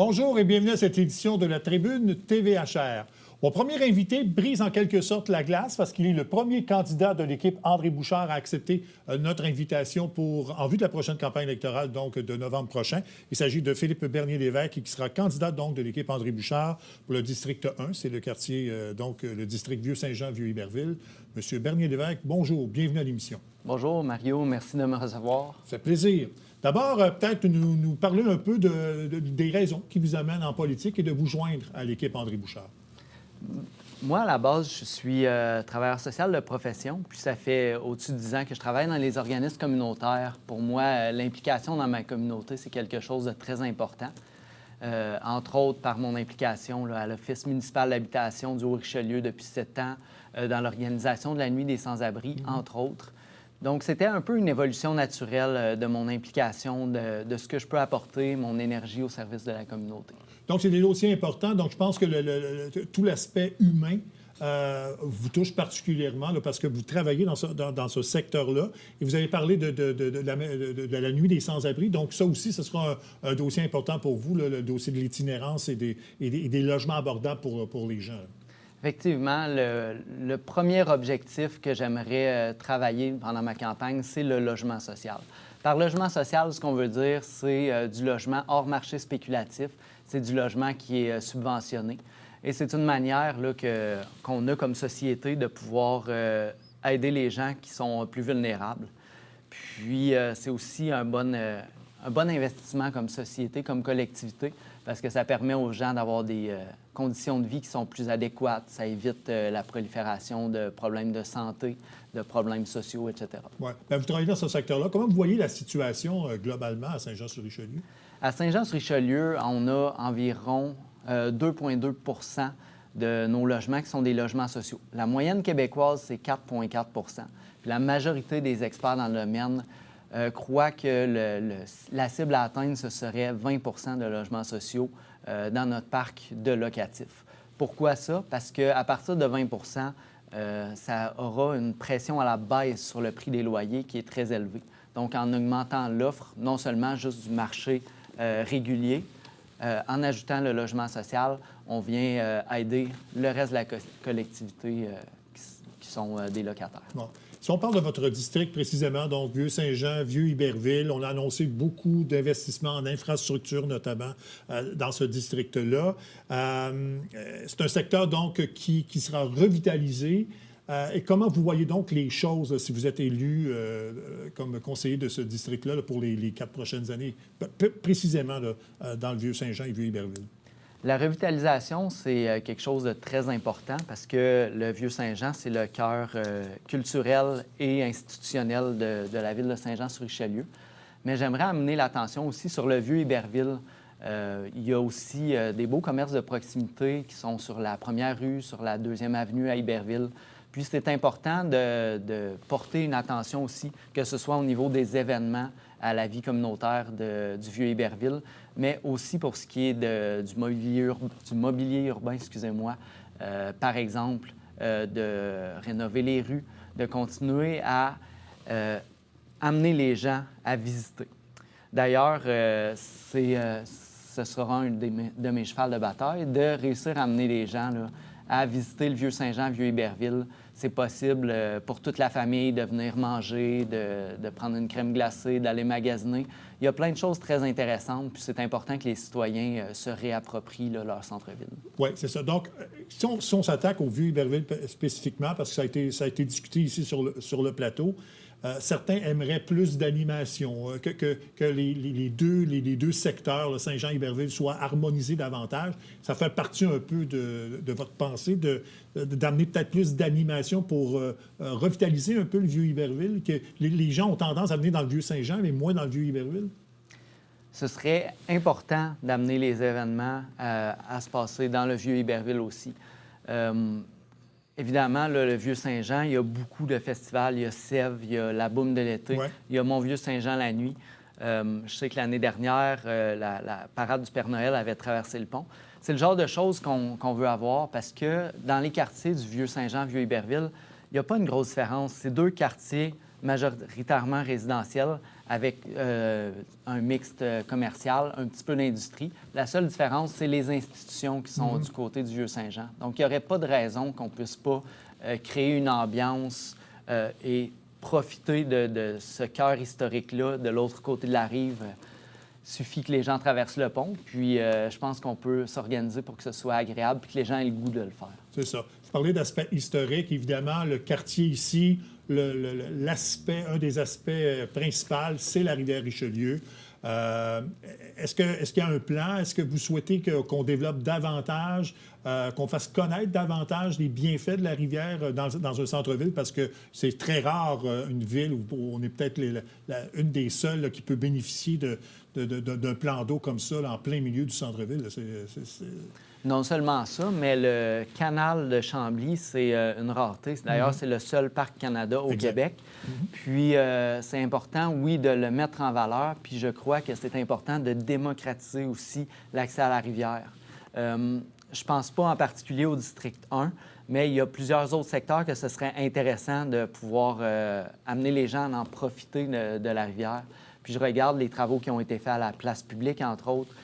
Bonjour et bienvenue à cette édition de la Tribune TVHR. Mon premier invité brise en quelque sorte la glace parce qu'il est le premier candidat de l'équipe André Bouchard à accepter notre invitation en vue de la prochaine campagne électorale, donc de novembre prochain. Il s'agit de Philippe Bernier-Lévesque qui sera candidat donc de l'équipe André Bouchard pour le district 1. C'est le quartier, donc le district Vieux-Saint-Jean, Vieux-Iberville. Monsieur Bernier-Lévesque, bonjour, bienvenue à l'émission. Bonjour Mario, merci de me recevoir. Ça fait plaisir. D'abord, peut-être nous parler un peu des raisons qui vous amènent en politique et de vous joindre à l'équipe André Bouchard. Moi, à la base, je suis travailleur social de profession, puis ça fait au-dessus de 10 ans que je travaille dans les organismes communautaires. Pour moi, l'implication dans ma communauté, c'est quelque chose de très important. Entre autres, par mon implication à l'Office municipal d'habitation du Haut-Richelieu depuis 7 ans, dans l'organisation de la Nuit des sans-abri, entre autres. Donc, c'était un peu une évolution naturelle de mon implication, de ce que je peux apporter, mon énergie au service de la communauté. Donc, c'est des dossiers importants. Donc, je pense que tout l'aspect humain vous touche particulièrement là, parce que vous travaillez dans ce secteur-là. Et vous avez parlé de la Nuit des sans-abri. Donc, ça aussi, ce sera un dossier important pour vous, là, le dossier de l'itinérance et des logements abordables pour les gens. Effectivement, le premier objectif que j'aimerais travailler pendant ma campagne, c'est le logement social. Par logement social, ce qu'on veut dire, c'est du logement hors marché spéculatif. C'est du logement qui est subventionné. Et c'est une manière là, qu'on a comme société de pouvoir aider les gens qui sont plus vulnérables. Puis, c'est aussi un bon investissement comme société, comme collectivité, parce que ça permet aux gens d'avoir des conditions de vie qui sont plus adéquates. Ça évite la prolifération de problèmes de santé, de problèmes sociaux, etc. Oui. Bien, vous travaillez dans ce secteur-là. Comment vous voyez la situation globalement à Saint-Jean-sur-Richelieu? À Saint-Jean-sur-Richelieu, on a environ 2,2 % de nos logements qui sont des logements sociaux. La moyenne québécoise, c'est 4,4 %. Puis la majorité des experts dans le domaine croient que la cible à atteindre, ce serait 20 % de logements sociaux dans notre parc de locatifs. Pourquoi ça? Parce qu'à partir de 20 % ça aura une pression à la baisse sur le prix des loyers qui est très élevé. Donc, en augmentant l'offre, non seulement juste du marché régulier, en ajoutant le logement social, on vient aider le reste de la collectivité qui sont des locataires. Bon. Si on parle de votre district précisément, donc Vieux-Saint-Jean, Vieux-Iberville, on a annoncé beaucoup d'investissements en infrastructure, notamment dans ce district-là. C'est un secteur donc qui sera revitalisé. Et comment vous voyez donc les choses si vous êtes élu comme conseiller de ce district-là là, pour les 4 prochaines années, précisément là, dans le Vieux-Saint-Jean et Vieux-Iberville? La revitalisation, c'est quelque chose de très important parce que le Vieux-Saint-Jean, c'est le cœur culturel et institutionnel de la ville de Saint-Jean-sur-Richelieu. Mais j'aimerais amener l'attention aussi sur le Vieux-Iberville. Il y a aussi des beaux commerces de proximité qui sont sur la première rue, sur la 2e avenue à Iberville. Puis c'est important de porter une attention aussi, que ce soit au niveau des événements à la vie communautaire du Vieux-Iberville, mais aussi pour ce qui est du mobilier urbain, excusez-moi. Par exemple, de rénover les rues, de continuer à amener les gens à visiter. D'ailleurs, ce sera un de mes chevals de bataille, de réussir à amener les gens là, à visiter le Vieux-Saint-Jean, Vieux-Iberville. C'est possible pour toute la famille de venir manger, de prendre une crème glacée, d'aller magasiner. Il y a plein de choses très intéressantes, puis c'est important que les citoyens se réapproprient là, leur centre-ville. Oui, c'est ça. Donc, si on s'attaque au Vieux-Iberville spécifiquement, parce que ça a été discuté ici sur le plateau, certains aimeraient plus d'animation, que les deux secteurs, Saint-Jean-Iberville, soient harmonisés davantage. Ça fait partie un peu de votre pensée d'amener peut-être plus d'animation pour revitaliser un peu le Vieux-Iberville, que les gens ont tendance à venir dans le Vieux-Saint-Jean, mais moins dans le Vieux-Iberville? Ce serait important d'amener les événements à se passer dans le Vieux-Iberville aussi. Évidemment, là, le Vieux-Saint-Jean, il y a beaucoup de festivals. Il y a Sèvres, il y a la Boum de l'été, il y a Mon Vieux-Saint-Jean la nuit. Je sais que l'année dernière, la parade du Père Noël avait traversé le pont. C'est le genre de choses qu'on veut avoir parce que dans les quartiers du Vieux-Saint-Jean, Vieux-Iberville, il n'y a pas une grosse différence. C'est deux quartiers majoritairement résidentiel avec un mixte commercial, un petit peu d'industrie. La seule différence, c'est les institutions qui sont du côté du Vieux-Saint-Jean. Donc, il n'y aurait pas de raison qu'on ne puisse pas créer une ambiance et profiter de ce cœur historique-là de l'autre côté de la rive. Suffit que les gens traversent le pont, puis je pense qu'on peut s'organiser pour que ce soit agréable et que les gens aient le goût de le faire. C'est ça. Vous parlez d'aspect historique, évidemment, le quartier ici, un des aspects principaux, c'est la rivière Richelieu. Est-ce qu'il y a un plan? Est-ce que vous souhaitez qu'on développe davantage, qu'on fasse connaître davantage les bienfaits de la rivière dans un centre-ville? Parce que c'est très rare, une ville où on est peut-être une des seules là, qui peut bénéficier d'un plan d'eau comme ça, là, en plein milieu du centre-ville. Non seulement ça, mais le canal de Chambly, c'est une rareté. D'ailleurs, c'est le seul parc Canada au Québec. Puis, c'est important, oui, de le mettre en valeur. Puis, je crois que c'est important de démocratiser aussi l'accès à la rivière. Je ne pense pas en particulier au district 1, mais il y a plusieurs autres secteurs que ce serait intéressant de pouvoir amener les gens à en profiter de la rivière. Puis, je regarde les travaux qui ont été faits à la place publique, entre autres.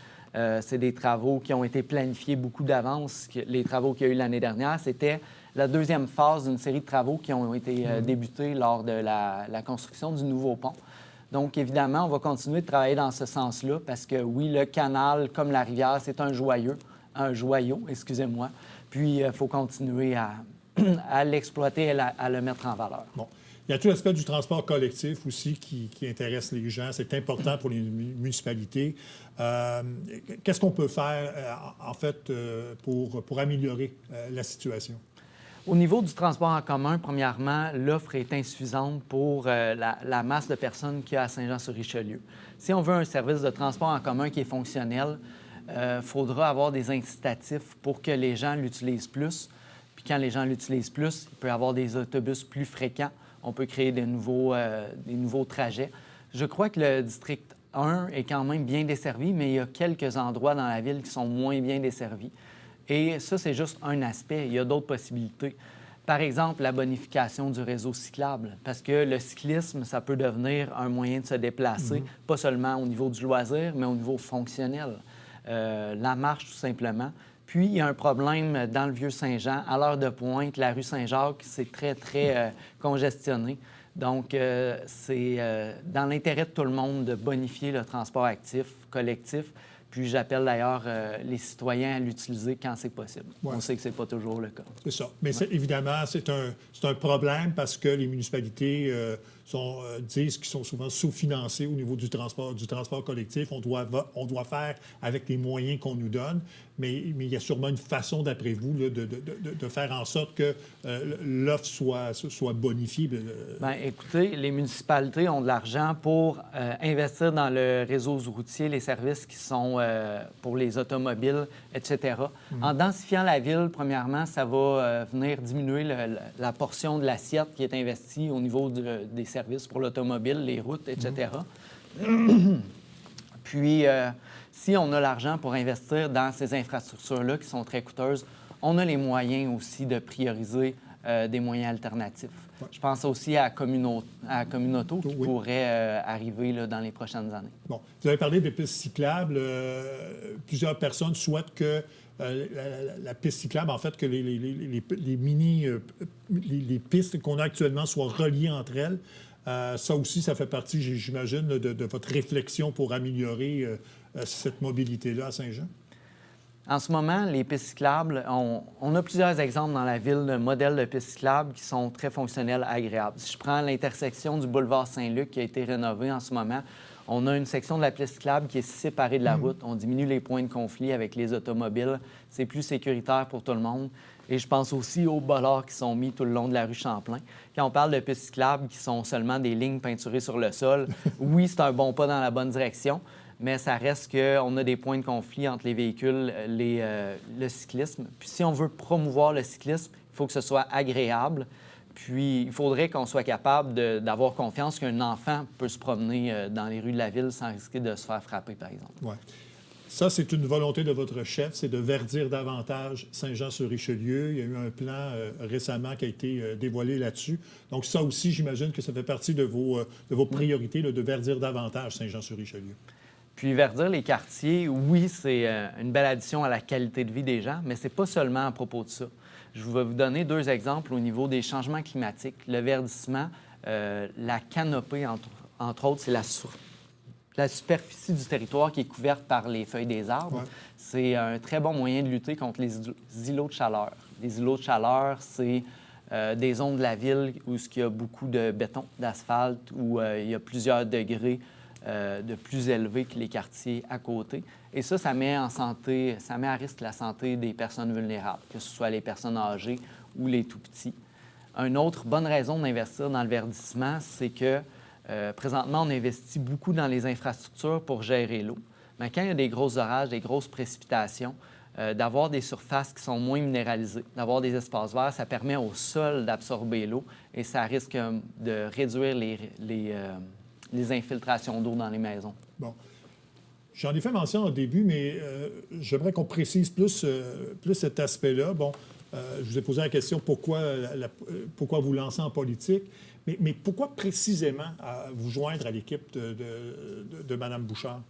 C'est des travaux qui ont été planifiés beaucoup d'avance. Les travaux qu'il y a eu l'année dernière, c'était la deuxième phase d'une série de travaux qui ont été débutés lors de la construction du nouveau pont. Donc, évidemment, on va continuer de travailler dans ce sens-là parce que, oui, le canal, comme la rivière, c'est un joyau, excusez-moi. Puis, il faut continuer à l'exploiter et à le mettre en valeur. Bon. Il y a tout l'aspect du transport collectif aussi qui intéresse les gens. C'est important pour les municipalités. Qu'est-ce qu'on peut faire, en fait, pour améliorer la situation? Au niveau du transport en commun, premièrement, l'offre est insuffisante pour la masse de personnes qu'il y a à Saint-Jean-sur-Richelieu. Si on veut un service de transport en commun qui est fonctionnel, il faudra avoir des incitatifs pour que les gens l'utilisent plus. Puis quand les gens l'utilisent plus, il peut y avoir des autobus plus fréquents. On peut créer des nouveaux trajets. Je crois que le district 1 est quand même bien desservi, mais il y a quelques endroits dans la ville qui sont moins bien desservis. Et ça, c'est juste un aspect. Il y a d'autres possibilités. Par exemple, la bonification du réseau cyclable, parce que le cyclisme, ça peut devenir un moyen de se déplacer, pas seulement au niveau du loisir, mais au niveau fonctionnel. La marche, tout simplement. Puis, il y a un problème dans le Vieux-Saint-Jean. À l'heure de pointe, la rue Saint-Jacques, c'est très, très congestionné. Donc, c'est dans l'intérêt de tout le monde de bonifier le transport actif, collectif. Puis, j'appelle d'ailleurs les citoyens à l'utiliser quand c'est possible. Ouais. On sait que ce n'est pas toujours le cas. C'est ça. Mais évidemment, c'est un problème parce que les municipalités disent qu'ils sont souvent sous-financés au niveau du transport collectif. On doit faire avec les moyens qu'on nous donne. Mais il y a sûrement une façon, d'après vous, là, de faire en sorte que l'offre soit bonifiée. Bien, écoutez, les municipalités ont de l'argent pour investir dans le réseau routier, les services qui sont pour les automobiles, etc. En densifiant la ville, premièrement, ça va venir diminuer la portion de l'assiette qui est investie au niveau des services pour l'automobile, les routes, etc. Puis, si on a l'argent pour investir dans ces infrastructures-là qui sont très coûteuses, on a les moyens aussi de prioriser des moyens alternatifs. Ouais. Je pense aussi à Communauto qui pourrait arriver là, dans les prochaines années. Bon, vous avez parlé des pistes cyclables. Plusieurs personnes souhaitent que la piste cyclable, en fait, que les pistes qu'on a actuellement soient reliées entre elles. Ça aussi, ça fait partie, j'imagine, de votre réflexion pour améliorer cette mobilité-là à Saint-Jean? En ce moment, les pistes cyclables, on a plusieurs exemples dans la ville de modèles de pistes cyclables qui sont très fonctionnels, agréables. Si je prends l'intersection du boulevard Saint-Luc qui a été rénovée en ce moment, on a une section de la piste cyclable qui est séparée de la route. On diminue les points de conflit avec les automobiles. C'est plus sécuritaire pour tout le monde. Et je pense aussi aux bolards qui sont mis tout le long de la rue Champlain. Quand on parle de pistes cyclables qui sont seulement des lignes peinturées sur le sol, oui, c'est un bon pas dans la bonne direction, mais ça reste qu'on a des points de conflit entre les véhicules, le cyclisme. Puis si on veut promouvoir le cyclisme, il faut que ce soit agréable. Puis il faudrait qu'on soit capable d'avoir confiance qu'un enfant peut se promener dans les rues de la ville sans risquer de se faire frapper, par exemple. Oui. Ça, c'est une volonté de votre chef, c'est de verdir davantage Saint-Jean-sur-Richelieu. Il y a eu un plan récemment qui a été dévoilé là-dessus. Donc ça aussi, j'imagine que ça fait partie de vos priorités, là, de verdir davantage Saint-Jean-sur-Richelieu. Puis verdir les quartiers, oui, c'est une belle addition à la qualité de vie des gens, mais c'est pas seulement à propos de ça. Je vais vous donner 2 exemples au niveau des changements climatiques. Le verdissement, la canopée, entre autres, c'est la superficie du territoire qui est couverte par les feuilles des arbres. Ouais. C'est un très bon moyen de lutter contre les îlots de chaleur. Les îlots de chaleur, c'est des zones de la ville où il y a beaucoup de béton, d'asphalte, où il y a plusieurs degrés de plus élevés que les quartiers à côté. Et ça met à risque la santé des personnes vulnérables, que ce soit les personnes âgées ou les tout-petits. Une autre bonne raison d'investir dans le verdissement, c'est que présentement, on investit beaucoup dans les infrastructures pour gérer l'eau. Mais quand il y a des gros orages, des grosses précipitations, d'avoir des surfaces qui sont moins minéralisées, d'avoir des espaces verts, ça permet au sol d'absorber l'eau et ça risque de réduire les infiltrations d'eau dans les maisons. Bon. J'en ai fait mention au début, mais j'aimerais qu'on précise plus cet aspect-là. Bon, je vous ai posé la question pourquoi vous lancez en politique, mais pourquoi précisément vous joindre à l'équipe de Mme Bouchard?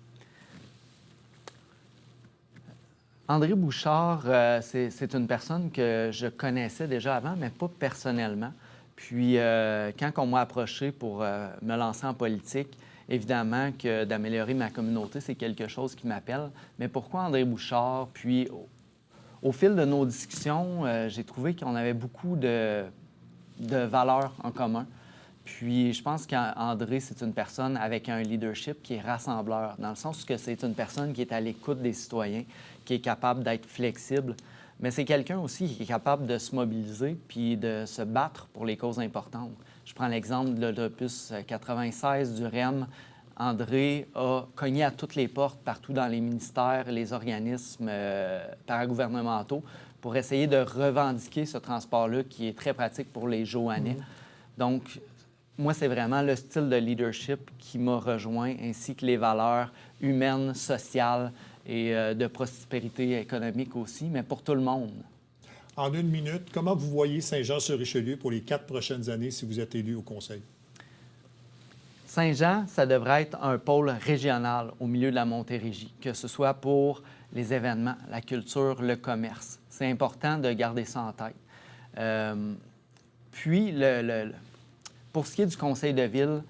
André Bouchard, c'est une personne que je connaissais déjà avant, mais pas personnellement. Puis, quand on m'a approché pour me lancer en politique, évidemment que d'améliorer ma communauté, c'est quelque chose qui m'appelle. Mais pourquoi André Bouchard? Puis, au fil de nos discussions, j'ai trouvé qu'on avait beaucoup de valeurs en commun. Puis, je pense qu'André, c'est une personne avec un leadership qui est rassembleur, dans le sens que c'est une personne qui est à l'écoute des citoyens, qui est capable d'être flexible. Mais c'est quelqu'un aussi qui est capable de se mobiliser puis de se battre pour les causes importantes. Je prends l'exemple de l'opus 96 du REM. André a cogné à toutes les portes partout dans les ministères, les organismes paragouvernementaux pour essayer de revendiquer ce transport-là qui est très pratique pour les Joannais. Donc, moi, c'est vraiment le style de leadership qui m'a rejoint, ainsi que les valeurs humaines, sociales et de prospérité économique aussi, mais pour tout le monde. En 1 minute, comment vous voyez Saint-Jean-sur-Richelieu pour les 4 prochaines années si vous êtes élu au Conseil? Saint-Jean, ça devrait être un pôle régional au milieu de la Montérégie, que ce soit pour les événements, la culture, le commerce. C'est important de garder ça en tête. Puis, pour ce qui est du Conseil de ville,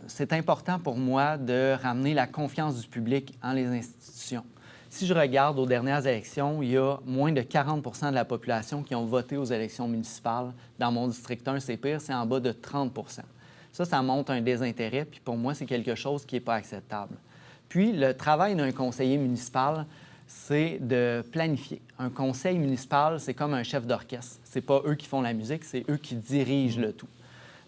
c'est important pour moi de ramener la confiance du public en les institutions. Si je regarde aux dernières élections, il y a moins de 40 % de la population qui ont voté aux élections municipales. Dans mon district 1, c'est pire, c'est en bas de 30 %. Ça montre un désintérêt, puis pour moi, c'est quelque chose qui n'est pas acceptable. Puis, le travail d'un conseiller municipal, c'est de planifier. Un conseil municipal, c'est comme un chef d'orchestre. C'est pas eux qui font la musique, c'est eux qui dirigent le tout.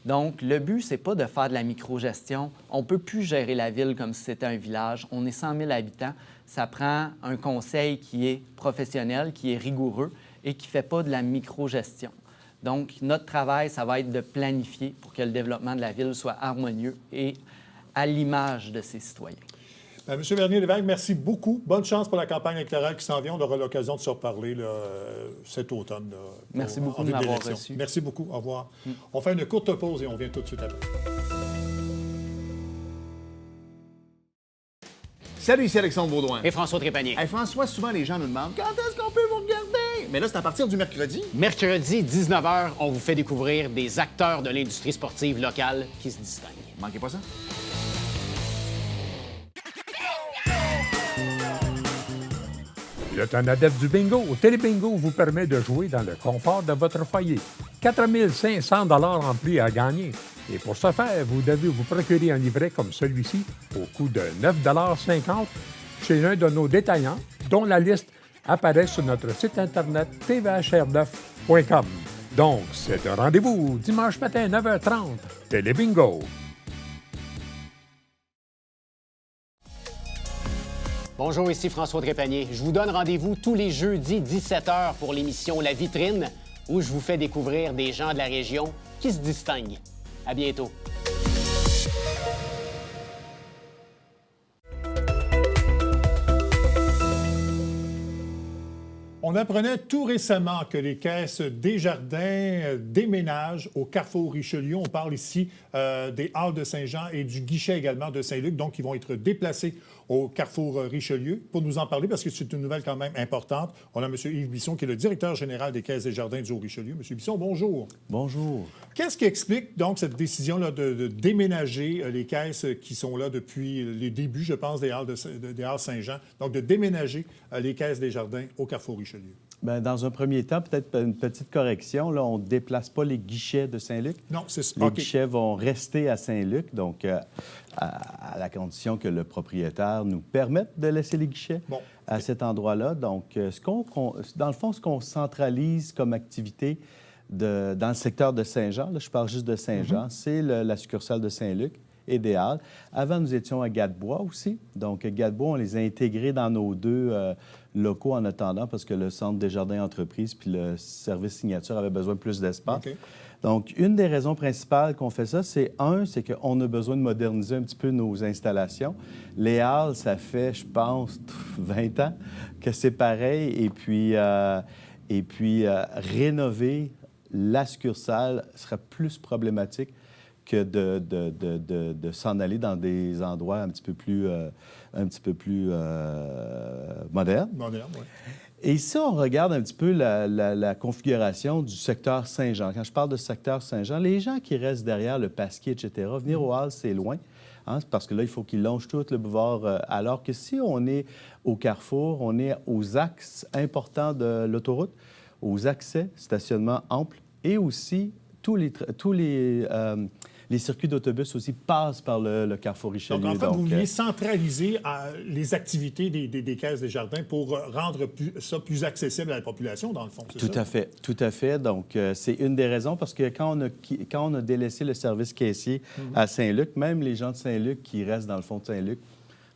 Donc, le but, c'est pas de faire de la microgestion. On ne peut plus gérer la ville comme si c'était un village. On est 100 000 habitants. Ça prend un conseil qui est professionnel, qui est rigoureux et qui ne fait pas de la microgestion. Donc, notre travail, ça va être de planifier pour que le développement de la ville soit harmonieux et à l'image de ses citoyens. M. Vernier-Lévesque, merci beaucoup. Bonne chance pour la campagne électorale qui s'en vient. On aura l'occasion de se reparler cet automne. Merci beaucoup de m'avoir reçu. Merci beaucoup. Au revoir. On fait une courte pause et on vient tout de suite après. Salut, ici Alexandre Baudouin. Et François Trépanier. Hey, François, souvent les gens nous demandent quand est-ce qu'on peut vous regarder? Mais là, c'est à partir du mercredi. Mercredi, 19h, on vous fait découvrir des acteurs de l'industrie sportive locale qui se distinguent. Manquez pas ça. Le temps adepte du bingo, Télébingo vous permet de jouer dans le confort de votre foyer. 4 500 $ en prix à gagner. Et pour ce faire, vous devez vous procurer un livret comme celui-ci au coût de 9,50 $ chez l'un de nos détaillants, dont la liste apparaît sur notre site internet tvhr9.com. Donc, c'est un rendez-vous dimanche matin 9h30. Télébingo. Bonjour, ici François Trépanier. Je vous donne rendez-vous tous les jeudis 17h pour l'émission La Vitrine, où je vous fais découvrir des gens de la région qui se distinguent. À bientôt. On apprenait tout récemment que les caisses Desjardins déménagent au Carrefour Richelieu. On parle ici des Halles de Saint-Jean et du guichet également de Saint-Luc. Donc, ils vont être déplacés au Carrefour Richelieu. Pour nous en parler, parce que c'est une nouvelle quand même importante, on a M. Yves Bisson, qui est le directeur général des caisses Desjardins du Haut-Richelieu. M. Bisson, bonjour. Bonjour. Qu'est-ce qui explique donc cette décision-là de déménager les caisses qui sont là depuis les débuts, je pense, des Halles Saint-Jean, donc de déménager les caisses Desjardins au Carrefour Richelieu? Bien, dans un premier temps, peut-être une petite correction. Là, on ne déplace pas les guichets de Saint-Luc. Non, c'est ça. Les OK. guichets vont rester à Saint-Luc, donc à la condition que le propriétaire nous permette de laisser les guichets à cet endroit-là. Donc, dans le fond, ce qu'on centralise comme activité dans le secteur de Saint-Jean, là, je parle juste de Saint-Jean, c'est la succursale de Saint-Luc et des Halles. Avant, nous étions à Gadebois aussi. Donc, Gadebois, on les a intégrés dans nos deux locaux en attendant parce que le Centre Desjardins Entreprises puis le service signature avaient besoin de plus d'espace. OK. Donc, une des raisons principales qu'on fait ça, c'est qu'on a besoin de moderniser un petit peu nos installations. Les Halles, ça fait, je pense, 20 ans que c'est pareil. Et puis rénover la succursale serait plus problématique que de s'en aller dans des endroits un petit peu plus modernes. Moderne, oui. Et ici, on regarde un petit peu la configuration du secteur Saint-Jean. Quand je parle de secteur Saint-Jean, les gens qui restent derrière le Pasquier, etc., venir aux Halles, c'est loin, hein, parce que là, il faut qu'ils longent tout le boulevard. Alors que si on est au Carrefour, on est aux axes importants de l'autoroute, aux accès, stationnement ample, et aussi tous les circuits d'autobus aussi passent par le Carrefour Richelieu. Donc, en fait, vous vouliez centraliser les activités des caisses Desjardins pour rendre ça plus accessible à la population, dans le fond, c'est ça? Tout à fait. Donc, c'est une des raisons parce que quand on a délaissé le service caissier à Saint-Luc, même les gens de Saint-Luc qui restent dans le fond de Saint-Luc,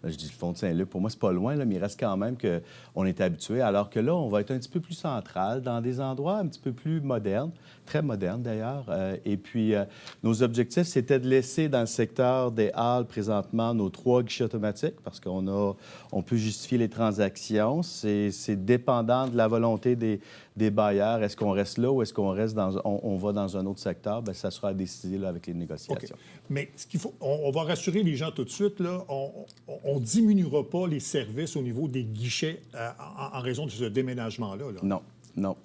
je dis le fond de Saint-Luc, pour moi, c'est pas loin, là, mais il reste quand même qu'on est habitué. Alors que là, on va être un petit peu plus central, dans des endroits un petit peu plus modernes, très modernes d'ailleurs. Et puis, nos objectifs, c'était de laisser dans le secteur des Halles présentement nos 3 guichets automatiques parce qu'on peut justifier les transactions. C'est dépendant de la volonté des bailleurs. Est-ce qu'on reste là ou est-ce qu'on reste on va dans un autre secteur? Bien, ça sera à décider là, avec les négociations. OK. Mais ce qu'il faut, on va rassurer les gens tout de suite, là, on diminuera pas les services au niveau des guichets en raison de ce déménagement-là. Là. Non.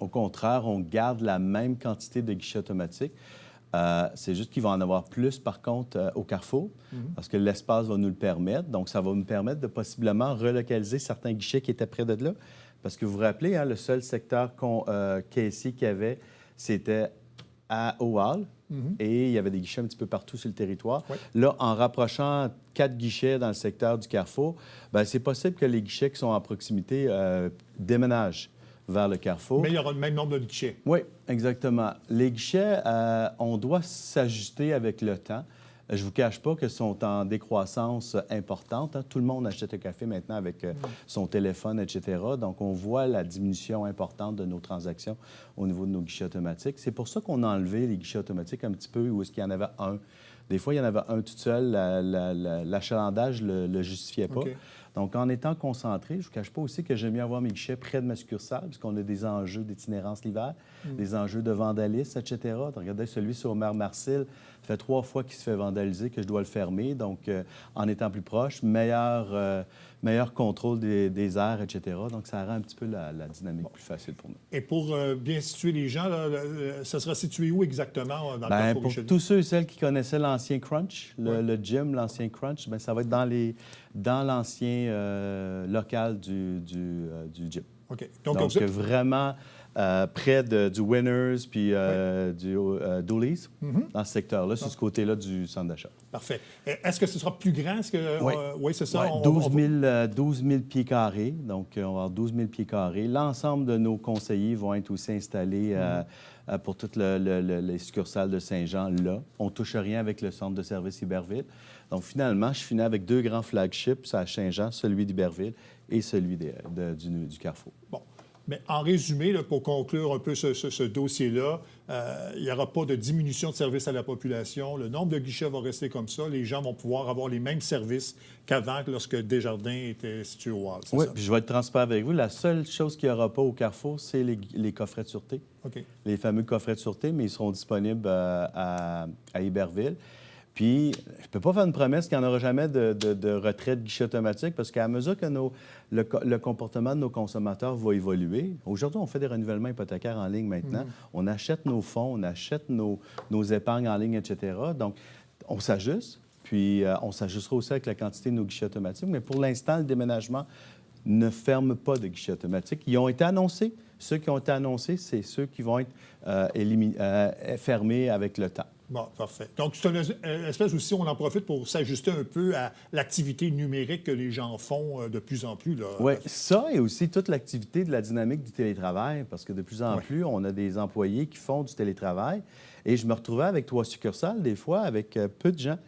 Au contraire, on garde la même quantité de guichets automatiques. C'est juste qu'il va en avoir plus, par contre, au Carrefour, parce que l'espace va nous le permettre. Donc, ça va nous permettre de possiblement relocaliser certains guichets qui étaient près de là. Parce que vous vous rappelez, hein, le seul secteur caissier qu'il y avait, c'était aux Halles. Et il y avait des guichets un petit peu partout sur le territoire. Oui. Là, en rapprochant 4 guichets dans le secteur du Carrefour, bien, c'est possible que les guichets qui sont à proximité déménagent vers le Carrefour. Mais il y aura le même nombre de guichets. Oui, exactement. Les guichets, on doit s'ajuster avec le temps. Je ne vous cache pas qu'ils sont en décroissance importante. Hein. Tout le monde achète un café maintenant avec son téléphone, etc. Donc, on voit la diminution importante de nos transactions au niveau de nos guichets automatiques. C'est pour ça qu'on a enlevé les guichets automatiques un petit peu où est-ce qu'il y en avait un. Des fois, il y en avait un tout seul. L'achalandage ne le justifiait pas. Okay. Donc, en étant concentré, je ne vous cache pas aussi que j'aime bien avoir mes guichets près de ma succursale, puisqu'on a des enjeux d'itinérance l'hiver, des enjeux de vandalisme, etc. Donc, regardez celui sur Mère Marcille, ça fait 3 fois qu'il se fait vandaliser que je dois le fermer. Donc, en étant plus proche, meilleur contrôle des airs, etc. Donc, ça rend un petit peu la dynamique plus facile pour nous. Et pour bien situer les gens, là, ça sera situé où exactement dans le Carrefour Richelieu? Pour tous ceux et celles qui connaissaient l'ancien Crunch, le gym, l'ancien Crunch, bien, ça va être dans l'ancien local du gym. OK. Donc vraiment près du Winners puis du Dooley's, dans ce secteur-là, sur ce côté-là du centre d'achat. Parfait. Est-ce que ce sera plus grand? Oui, c'est ça. Ouais, 12 000 pieds carrés. Donc, on va avoir 12 000 pieds carrés. L'ensemble de nos conseillers vont être aussi installés pour toutes les succursales de Saint-Jean, là. On ne touche rien avec le centre de service Iberville. Donc, finalement, je finis avec 2 grands flagships à Saint-Jean, celui d'Iberville et celui du Carrefour. Bon. Mais en résumé, là, pour conclure un peu ce dossier-là, il n'y aura pas de diminution de services à la population. Le nombre de guichets va rester comme ça. Les gens vont pouvoir avoir les mêmes services qu'avant, lorsque Desjardins était situé au Hall. Oui, puis je vais être transparent avec vous. La seule chose qu'il n'y aura pas au Carrefour, c'est les coffrets de sûreté. OK. Les fameux coffrets de sûreté, mais ils seront disponibles à Iberville. Puis, je ne peux pas faire une promesse qu'il n'y en aura jamais de retrait de guichet automatique parce qu'à mesure que le comportement de nos consommateurs va évoluer, aujourd'hui, on fait des renouvellements hypothécaires en ligne maintenant. On achète nos fonds, on achète nos épargnes en ligne, etc. Donc, on s'ajuste. Puis, on s'ajustera aussi avec la quantité de nos guichets automatiques. Mais pour l'instant, le déménagement ne ferme pas de guichets automatiques. Ils ont été annoncés. Ceux qui ont été annoncés, c'est ceux qui vont être fermés avec le temps. Bon, parfait. Donc, c'est une espèce aussi, on en profite pour s'ajuster un peu à l'activité numérique que les gens font de plus en plus. Oui, ça et aussi toute l'activité de la dynamique du télétravail, parce que de plus en plus, on a des employés qui font du télétravail. Et je me retrouvais avec 3 succursales, des fois, avec peu de gens.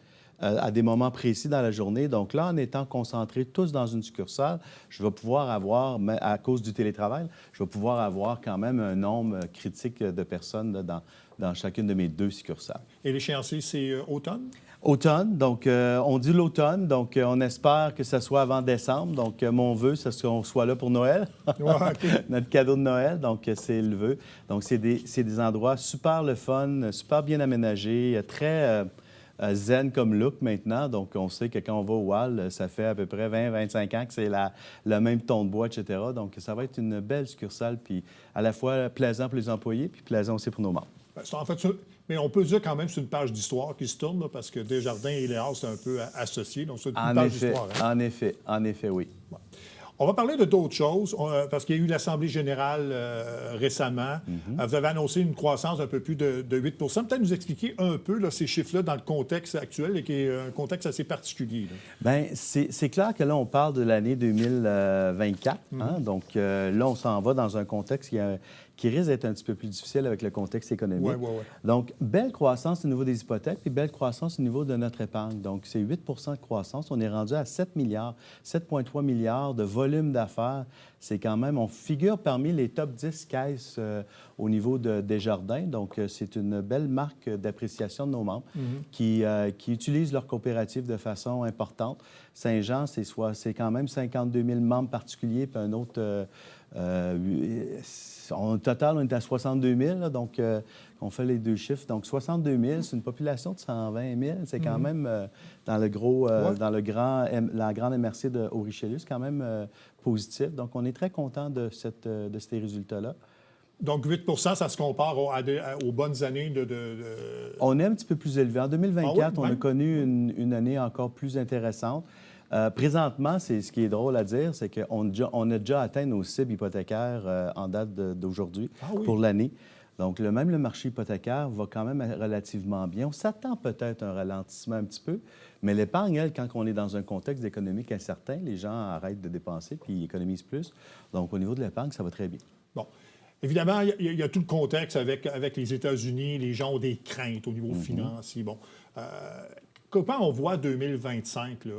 À des moments précis dans la journée. Donc là, en étant concentrés tous dans une succursale, je vais pouvoir avoir, à cause du télétravail, je vais pouvoir avoir quand même un nombre critique de personnes là, dans chacune de mes 2 succursales. Et l'échéancier, c'est automne? Automne, donc on dit l'automne, donc on espère que ça soit avant décembre. Donc mon vœu, c'est qu'on soit là pour Noël, notre cadeau de Noël, donc c'est le vœu. Donc c'est des endroits super le fun, super bien aménagés, très... zen comme look maintenant. Donc, on sait que quand on va au Hall, ça fait à peu près 20-25 ans que c'est le même ton de bois, etc. Donc, ça va être une belle succursale, puis à la fois plaisant pour les employés, puis plaisant aussi pour nos membres. En fait, mais on peut dire quand même que c'est une page d'histoire qui se tourne, là, parce que Desjardins et les Halles, c'est un peu associé. Donc, c'est une page d'histoire. Hein? En effet, oui. Bon. On va parler de d'autres choses, parce qu'il y a eu l'Assemblée générale récemment. Vous avez annoncé une croissance d'un peu plus de 8 Peut-être nous expliquer un peu là, ces chiffres-là dans le contexte actuel, et qui est un contexte assez particulier. Bien, c'est clair que là, on parle de l'année 2024. Hein? Donc, là, on s'en va dans un contexte qui risque d'être un petit peu plus difficile avec le contexte économique. Oui. Donc, belle croissance au niveau des hypothèques, puis belle croissance au niveau de notre épargne. Donc, c'est 8 de croissance. On est rendu à 7 milliards, 7,3 milliards de volume d'affaires. C'est quand même, on figure parmi les top 10 caisses au niveau de Desjardins. Donc, c'est une belle marque d'appréciation de nos membres qui utilisent leur coopérative de façon importante. Saint-Jean, c'est quand même 52 000 membres particuliers, puis un autre... au total, on est à 62 000, là, donc on fait les 2 chiffres. Donc, 62 000, c'est une population de 120 000. C'est quand même dans la grande MRC au Richelieu, c'est quand même positif. Donc, on est très content de ces résultats-là. Donc, 8 ça se compare aux bonnes années On est un petit peu plus élevé. En 2024, on a même? connu une année encore plus intéressante. Présentement, c'est ce qui est drôle à dire, c'est qu'on a déjà atteint nos cibles hypothécaires en date d'aujourd'hui pour l'année. Donc, même le marché hypothécaire va quand même relativement bien. On s'attend peut-être à un ralentissement un petit peu, mais l'épargne, elle, quand on est dans un contexte économique incertain, les gens arrêtent de dépenser puis ils économisent plus. Donc, au niveau de l'épargne, ça va très bien. Bon. Évidemment, il y a tout le contexte avec les États-Unis. Les gens ont des craintes au niveau financier. Bon. Comment on voit 2025, là,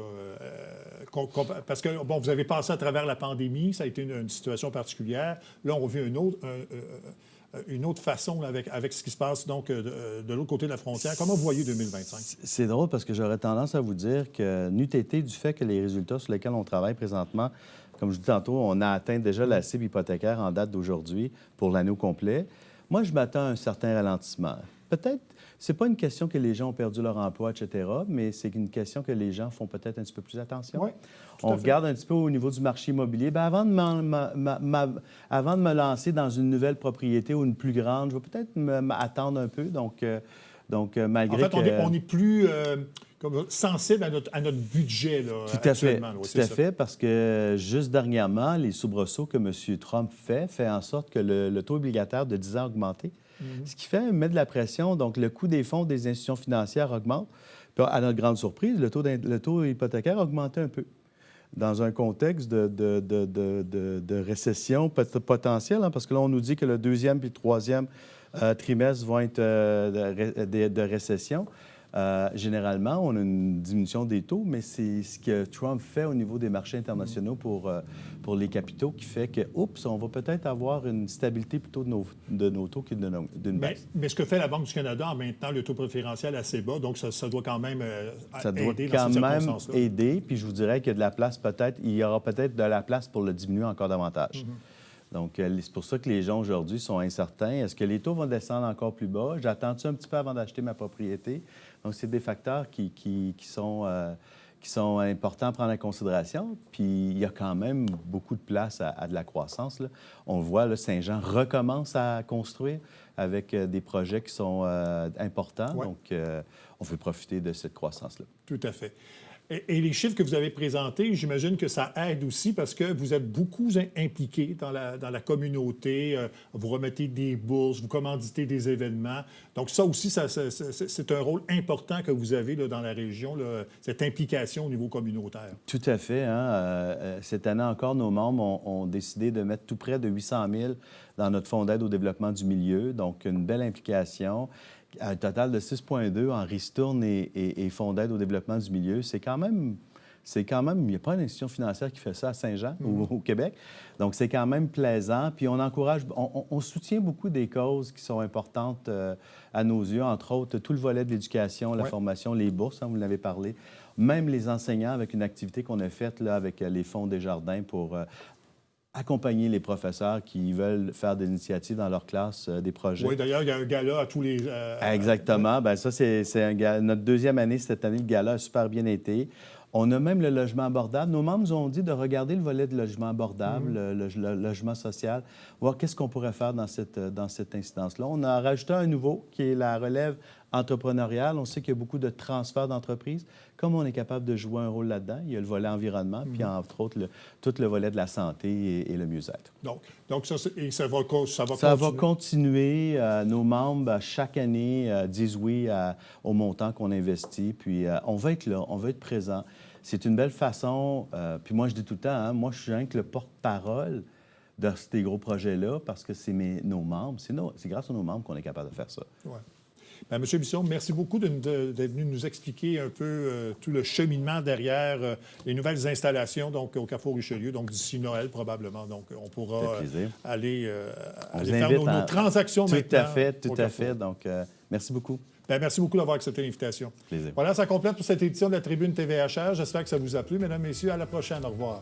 parce que, bon, vous avez passé à travers la pandémie, ça a été une situation particulière. Là, on vit une autre façon là, avec ce qui se passe donc de l'autre côté de la frontière. Comment vous voyez 2025? C'est drôle parce que j'aurais tendance à vous dire que, n'eût été du fait que les résultats sur lesquels on travaille présentement, comme je dis tantôt, on a atteint déjà la cible hypothécaire en date d'aujourd'hui pour l'année au complet. Moi, je m'attends à un certain ralentissement. Peut-être, c'est pas une question que les gens ont perdu leur emploi, etc., mais c'est une question que les gens font peut-être un petit peu plus attention. Oui, on regarde un petit peu au niveau du marché immobilier. Bien, avant de me lancer dans une nouvelle propriété ou une plus grande, je vais peut-être m'attendre un peu. Donc malgré en fait, on est plus sensible à notre budget là, tout actuellement. Tout à fait, parce que juste dernièrement, les soubresauts que M. Trump fait en sorte que le taux obligataire de 10 ans a augmenté. Ce qui met de la pression. Donc, le coût des fonds des institutions financières augmente. Puis, à notre grande surprise, le taux hypothécaire a augmenté un peu. Dans un contexte de récession potentielle, hein, parce que là, on nous dit que le 2e puis le 3e trimestre vont être de récession. Généralement, on a une diminution des taux, mais c'est ce que Trump fait au niveau des marchés internationaux pour les capitaux qui fait que, oups, on va peut-être avoir une stabilité plutôt de nos taux que d'une baisse. Mais ce que fait la Banque du Canada en maintenant le taux préférentiel assez bas, donc ça doit quand même Ça doit aider quand dans ces même circonstances-là. aider, puis je vous dirais qu'il y a de la place peut-être, il y aura peut-être de la place pour le diminuer encore davantage. Donc, c'est pour ça que les gens aujourd'hui sont incertains. Est-ce que les taux vont descendre encore plus bas? J'attends-tu un petit peu avant d'acheter ma propriété? Donc, c'est des facteurs qui sont importants à prendre en considération. Puis, il y a quand même beaucoup de place à de la croissance, là. On le voit, là, Saint-Jean recommence à construire avec des projets qui sont importants. Ouais. Donc, on veut profiter de cette croissance-là. Tout à fait. Et les chiffres que vous avez présentés, j'imagine que ça aide aussi parce que vous êtes beaucoup impliqués dans la communauté. Vous remettez des bourses, vous commanditez des événements. Donc ça aussi, c'est un rôle important que vous avez là, dans la région, là, cette implication au niveau communautaire. Tout à fait. Hein? Cette année encore, nos membres ont décidé de mettre tout près de 800 000 dans notre fonds d'aide au développement du milieu. Donc, une belle implication. Un total de 6,2 en ristourne et fonds d'aide au développement du milieu. C'est quand même, il n'y a pas une institution financière qui fait ça à Saint-Jean ou au Québec. Donc, c'est quand même plaisant. Puis, on encourage, on soutient beaucoup des causes qui sont importantes à nos yeux, entre autres, tout le volet de l'éducation, la formation, les bourses, hein, vous l'avez parlé. Même les enseignants, avec une activité qu'on a faite là, avec les fonds Desjardins pour accompagner les professeurs qui veulent faire des initiatives dans leur classe, des projets. Oui, d'ailleurs, il y a un gala à tous les... Exactement. Bien, ça, c'est notre deuxième année cette année. Le gala a super bien été. On a même le logement abordable. Nos membres nous ont dit de regarder le volet de logement abordable, le logement social, voir qu'est-ce qu'on pourrait faire dans cette incidence-là. On a rajouté un nouveau qui est la relève entrepreneuriale. On sait qu'il y a beaucoup de transferts d'entreprises. Comme on est capable de jouer un rôle là-dedans, il y a le volet environnement, puis entre autres, tout le volet de la santé et le mieux-être. Donc ça va continuer. Nos membres, chaque année, disent oui au montant qu'on investit. Puis on va être là, on va être présent. C'est une belle façon. Puis moi, je dis tout le temps, hein, moi, je suis rien que le porte-parole de ces gros projets-là parce que c'est nos membres. C'est grâce à nos membres qu'on est capable de faire ça. Ouais. Bien, M. Bisson, merci beaucoup d'être venu nous expliquer un peu tout le cheminement derrière les nouvelles installations donc, au Carrefour Richelieu, donc d'ici Noël probablement. Donc, on pourra aller faire nos transactions maintenant. Tout à fait. Donc, merci beaucoup. Bien, merci beaucoup d'avoir accepté l'invitation. Plaisir. Voilà, ça complète pour cette édition de la Tribune TVHR. J'espère que ça vous a plu. Mesdames, Messieurs, à la prochaine. Au revoir.